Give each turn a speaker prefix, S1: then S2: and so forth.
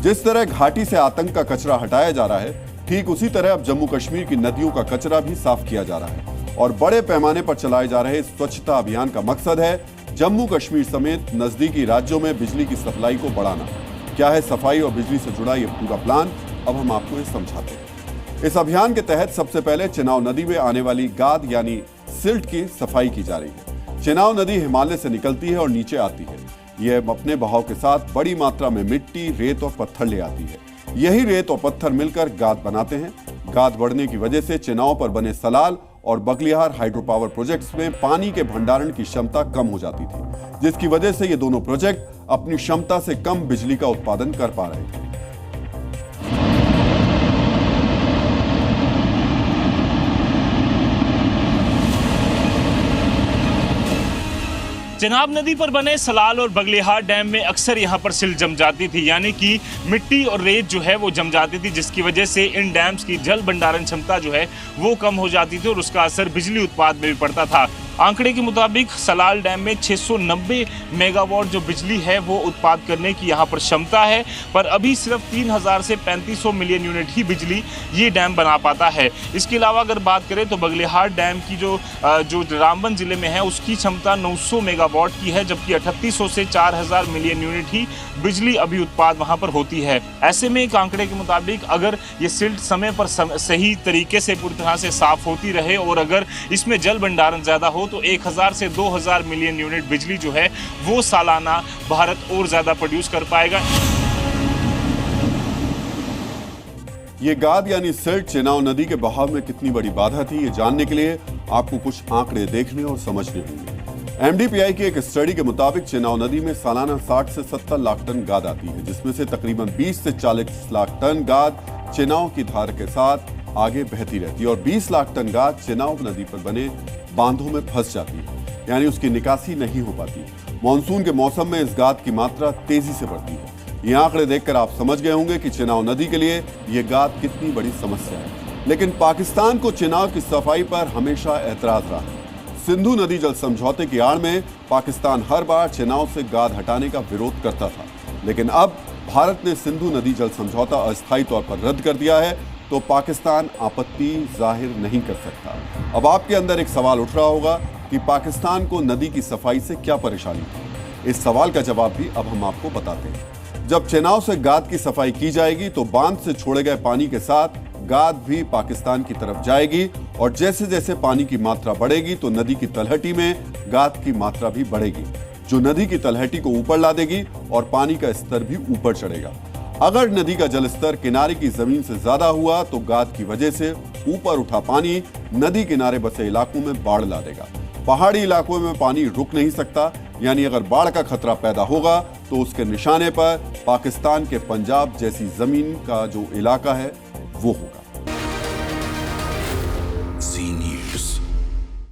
S1: जिस तरह घाटी से आतंक का कचरा हटाया जा रहा है, ठीक उसी तरह अब जम्मू कश्मीर की नदियों का कचरा भी साफ किया जा रहा है। और बड़े पैमाने पर चलाए जा रहे स्वच्छता अभियान का मकसद है जम्मू कश्मीर समेत नजदीकी राज्यों में बिजली की सप्लाई को बढ़ाना। क्या है सफाई और बिजली से जुड़ा ये पूरा प्लान, अब हम आपको ये समझाते हैं। इस अभियान के तहत सबसे पहले चिनाब नदी में आने वाली गाद यानी सिल्ट की सफाई की जा रही है। चिनाब नदी हिमालय से निकलती है और नीचे आती है। यह अपने बहाव के साथ बड़ी मात्रा में मिट्टी, रेत और पत्थर ले आती है। यही रेत और पत्थर मिलकर गाद बनाते हैं। गाद बढ़ने की वजह से चिनाब पर बने सलाल और बगलिहार हाइड्रो पावर प्रोजेक्ट्स में पानी के भंडारण की क्षमता कम हो जाती थी, जिसकी वजह से ये दोनों प्रोजेक्ट अपनी क्षमता से कम बिजली का उत्पादन कर पा रहे थे।
S2: चिनाब नदी पर बने सलाल और बगलिहार डैम में अक्सर यहाँ पर सिल्ट जम जाती थी, यानी कि मिट्टी और रेत जो है वो जम जाती थी, जिसकी वजह से इन डैम्स की जल भंडारण क्षमता जो है वो कम हो जाती थी और उसका असर बिजली उत्पादन में भी पड़ता था। आंकड़े के मुताबिक सलाल डैम में 690 मेगावाट जो बिजली है वो उत्पाद करने की यहाँ पर क्षमता है, पर अभी सिर्फ 3000 से 3500 मिलियन यूनिट ही बिजली ये डैम बना पाता है। इसके अलावा अगर बात करें तो बगलिहार डैम की जो रामबन जिले में है उसकी क्षमता 900 मेगावाट की है, जबकि 3800 से 4000 मिलियन यूनिट ही बिजली अभी उत्पाद वहाँ पर होती है। ऐसे में एक आंकड़े के मुताबिक अगर ये सिल्ट समय पर सही तरीके से पूरी तरह से साफ होती रहे और अगर इसमें जल भंडारण ज्यादा हो तो 1000 से 2000 मिलियन यूनिट बिजली जो है वो सालाना भारत और ज्यादा प्रोड्यूस कर पाएगा।
S1: ये गाद यानी सिल्ट चिनाब नदी के बहाव में कितनी बड़ी बाधा थी, ये जानने के लिए आपको कुछ आंकड़े देखने और समझने होंगे। एमडीपीआई की एक स्टडी के मुताबिक चिनाब नदी में सालाना 60 से 70 लाख टन गाद आती है, जिसमें से तकरीबन 20 से 40 लाख टन गाद चिनाब की धार के साथ आगे बहती रहती है और 20 लाख टन गाद चिनाब नदी पर बने बांधों में फंस जाती है, यानी उसकी निकासी नहीं हो पाती। मानसून के मौसम में इस गाद की मात्रा तेजी से बढ़ती है। ये आंकड़े देखकर आप समझ गए होंगे कि चिनाब नदी के लिए ये गाद कितनी बड़ी समस्या है। लेकिन पाकिस्तान को चिनाब की सफाई पर हमेशा एतराज रहा है। सिंधु नदी जल समझौते की आड़ में पाकिस्तान हर बार चिनाब से गाद हटाने का विरोध करता था, लेकिन अब भारत ने सिंधु नदी जल समझौता अस्थायी तौर पर रद्द कर दिया है, तो पाकिस्तान आपत्ति जाहिर नहीं कर सकता। अब आपके अंदर एक सवाल उठ रहा होगा कि पाकिस्तान को नदी की सफाई से क्या परेशानी है। इस सवाल का जवाब भी अब हम आपको बताते हैं। जब चिनाब से गाद की सफाई की जाएगी तो बांध से छोड़े गए पानी के साथ गाद भी पाकिस्तान की तरफ जाएगी और जैसे जैसे पानी की मात्रा बढ़ेगी तो नदी की तलहटी में गाद की मात्रा भी बढ़ेगी, जो नदी की तलहटी को ऊपर ला देगी और पानी का स्तर भी ऊपर चढ़ेगा। अगर नदी का जल स्तर किनारे की जमीन से ज्यादा हुआ तो गाद की वजह से ऊपर उठा पानी नदी किनारे बसे इलाकों में बाढ़ ला देगा। पहाड़ी इलाकों में पानी रुक नहीं सकता, यानी अगर बाढ़ का खतरा पैदा होगा तो उसके निशाने पर पाकिस्तान के पंजाब जैसी जमीन का जो इलाका है वो होगा।